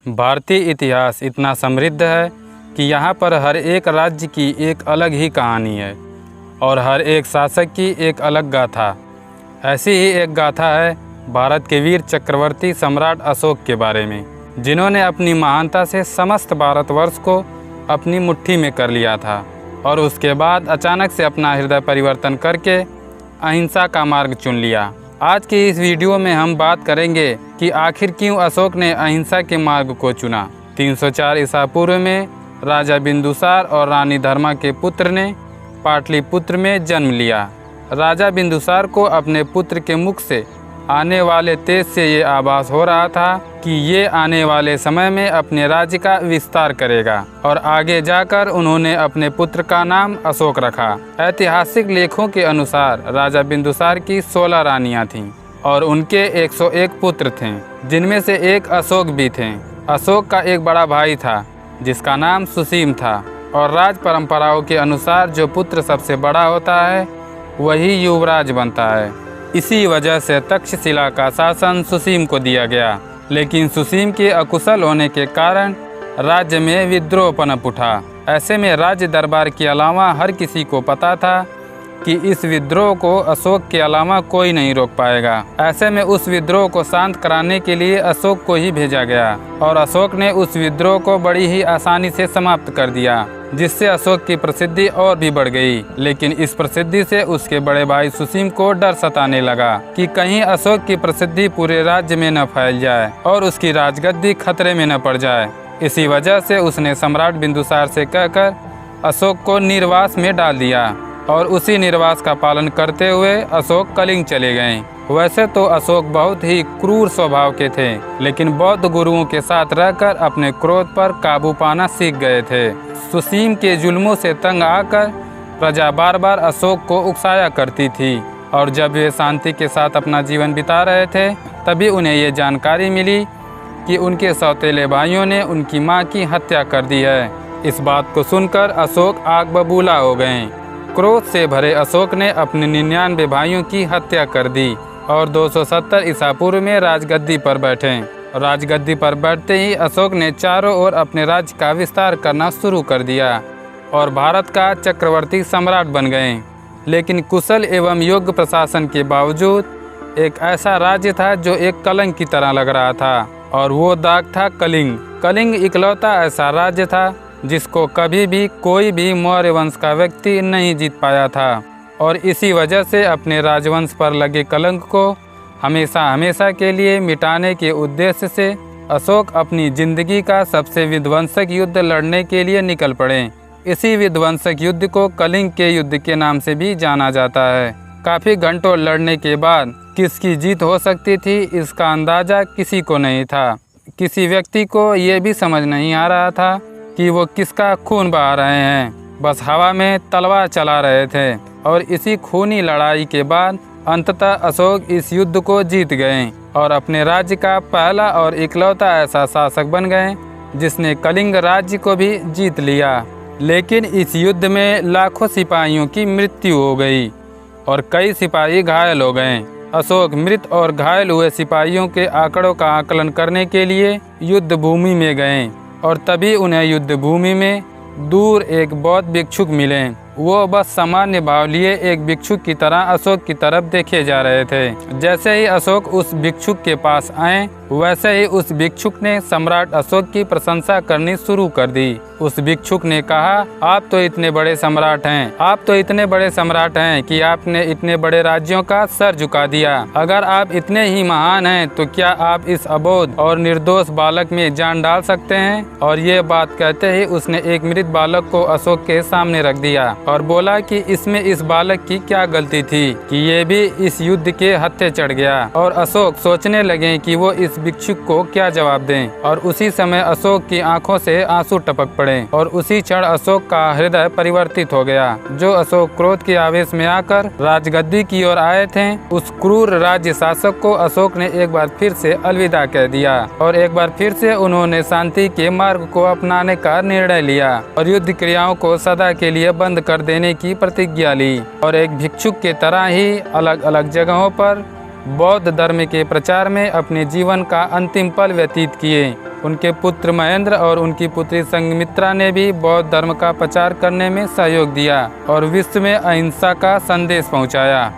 भारतीय इतिहास इतना समृद्ध है कि यहाँ पर हर एक राज्य की एक अलग ही कहानी है और हर एक शासक की एक अलग गाथा। ऐसी ही एक गाथा है भारत के वीर चक्रवर्ती सम्राट अशोक के बारे में, जिन्होंने अपनी महानता से समस्त भारतवर्ष को अपनी मुट्ठी में कर लिया था और उसके बाद अचानक से अपना हृदय परिवर्तन करके अहिंसा का मार्ग चुन लिया। आज की इस वीडियो में हम बात करेंगे कि आखिर क्यों अशोक ने अहिंसा के मार्ग को चुना। 304 ईसा पूर्व में राजा बिंदुसार और रानी धर्मा के पुत्र ने पाटलिपुत्र में जन्म लिया। राजा बिंदुसार को अपने पुत्र के मुख से आने वाले तेज से ये आभास हो रहा था कि ये आने वाले समय में अपने राज्य का विस्तार करेगा और आगे जाकर उन्होंने अपने पुत्र का नाम अशोक रखा। ऐतिहासिक लेखों के अनुसार राजा बिंदुसार की 16 रानियां थीं और उनके 101 पुत्र थे, जिनमें से एक अशोक भी थे। अशोक का एक बड़ा भाई था जिसका नाम सुसीम था और राज परंपराओं के अनुसार जो पुत्र सबसे बड़ा होता है वही युवराज बनता है। इसी वजह से तक्षशिला का शासन सुसीम को दिया गया, लेकिन सुसीम के अकुशल होने के कारण राज्य में विद्रोह पनप उठा। ऐसे में राज्य दरबार के अलावा हर किसी को पता था कि इस विद्रोह को अशोक के अलावा कोई नहीं रोक पाएगा। ऐसे में उस विद्रोह को शांत कराने के लिए अशोक को ही भेजा गया और अशोक ने उस विद्रोह को बड़ी ही आसानी से समाप्त कर दिया, जिससे अशोक की प्रसिद्धि और भी बढ़ गई। लेकिन इस प्रसिद्धि से उसके बड़े भाई सुसीम को डर सताने लगा कि कहीं अशोक की प्रसिद्धि पूरे राज्य में न फैल जाए और उसकी राजगद्दी खतरे में न पड़ जाए। इसी वजह से उसने सम्राट बिंदुसार से कहकर अशोक को निर्वास में डाल दिया और उसी निर्वास का पालन करते हुए अशोक कलिंग चले गए। वैसे तो अशोक बहुत ही क्रूर स्वभाव के थे, लेकिन बौद्ध गुरुओं के साथ रहकर अपने क्रोध पर काबू पाना सीख गए थे। सुसीम के जुल्मों से तंग आकर प्रजा बार बार अशोक को उकसाया करती थी और जब वे शांति के साथ अपना जीवन बिता रहे थे तभी उन्हें ये जानकारी मिली कि उनके सौतेले भाइयों ने उनकी मां की हत्या कर दी है। इस बात को सुनकर अशोक आग बबूला हो गए। क्रोध से भरे अशोक ने अपने 99 भाइयों की हत्या कर दी और 270 ईसा पूर्व में राजगद्दी पर बैठे। राजगद्दी पर बैठते ही अशोक ने चारों ओर अपने राज्य का विस्तार करना शुरू कर दिया और भारत का चक्रवर्ती सम्राट बन गए। लेकिन कुशल एवं योग्य प्रशासन के बावजूद एक ऐसा राज्य था जो एक कलंक की तरह लग रहा था और वो दाग था कलिंग। कलिंग इकलौता ऐसा राज्य था जिसको कभी भी कोई भी मौर्य वंश का व्यक्ति नहीं जीत पाया था और इसी वजह से अपने राजवंश पर लगे कलंक को हमेशा हमेशा के लिए मिटाने के उद्देश्य से अशोक अपनी जिंदगी का सबसे विध्वंसक युद्ध लड़ने के लिए निकल पड़े। इसी विध्वंसक युद्ध को कलिंग के युद्ध के नाम से भी जाना जाता है। काफ़ी घंटों लड़ने के बाद किसकी जीत हो सकती थी इसका अंदाज़ा किसी को नहीं था। किसी व्यक्ति को ये भी समझ नहीं आ रहा था कि वो किसका खून बहा रहे हैं, बस हवा में तलवार चला रहे थे और इसी खूनी लड़ाई के बाद अंततः अशोक इस युद्ध को जीत गए और अपने राज्य का पहला और इकलौता ऐसा शासक बन गए जिसने कलिंग राज्य को भी जीत लिया। लेकिन इस युद्ध में लाखों सिपाहियों की मृत्यु हो गई और कई सिपाही घायल हो गए। अशोक मृत और घायल हुए सिपाहियों के आंकड़ों का आकलन करने के लिए युद्ध भूमि में गए और तभी उन्हें युद्ध भूमि में दूर एक बौद्ध भिक्षुक मिले। वो बस सामान्य भाव लिए एक भिक्षुक की तरह अशोक की तरफ देखे जा रहे थे। जैसे ही अशोक उस भिक्षुक के पास आए वैसे ही उस भिक्षुक ने सम्राट अशोक की प्रशंसा करनी शुरू कर दी। उस भिक्षुक ने कहा, आप तो इतने बड़े सम्राट हैं, आप तो इतने बड़े सम्राट हैं कि आपने इतने बड़े राज्यों का सर झुका दिया। अगर आप इतने ही महान हैं तो क्या आप इस अबोध और निर्दोष बालक में जान डाल सकते हैं? और ये बात कहते ही उसने एक मृत बालक को अशोक के सामने रख दिया और बोला कि इसमें इस बालक की क्या गलती थी कि ये भी इस युद्ध के हत्थे चढ़ गया। और अशोक सोचने लगे कि वो इस भिक्षुक को क्या जवाब दें और उसी समय अशोक की आंखों से आंसू टपक पड़े और उसी क्षण अशोक का हृदय परिवर्तित हो गया। जो अशोक क्रोध के आवेश में आकर राजगद्दी की ओर आए थे, उस क्रूर राज्य शासक को अशोक ने एक बार फिर से अलविदा कह दिया और एक बार फिर से उन्होंने शांति के मार्ग को अपनाने का निर्णय लिया और युद्ध क्रियाओं को सदा के लिए बंद कर देने की प्रतिज्ञा ली और एक भिक्षुक के तरह ही अलग अलग जगहों पर बौद्ध धर्म के प्रचार में अपने जीवन का अंतिम पल व्यतीत किए। उनके पुत्र महेंद्र और उनकी पुत्री संघमित्रा ने भी बौद्ध धर्म का प्रचार करने में सहयोग दिया और विश्व में अहिंसा का संदेश पहुंचाया।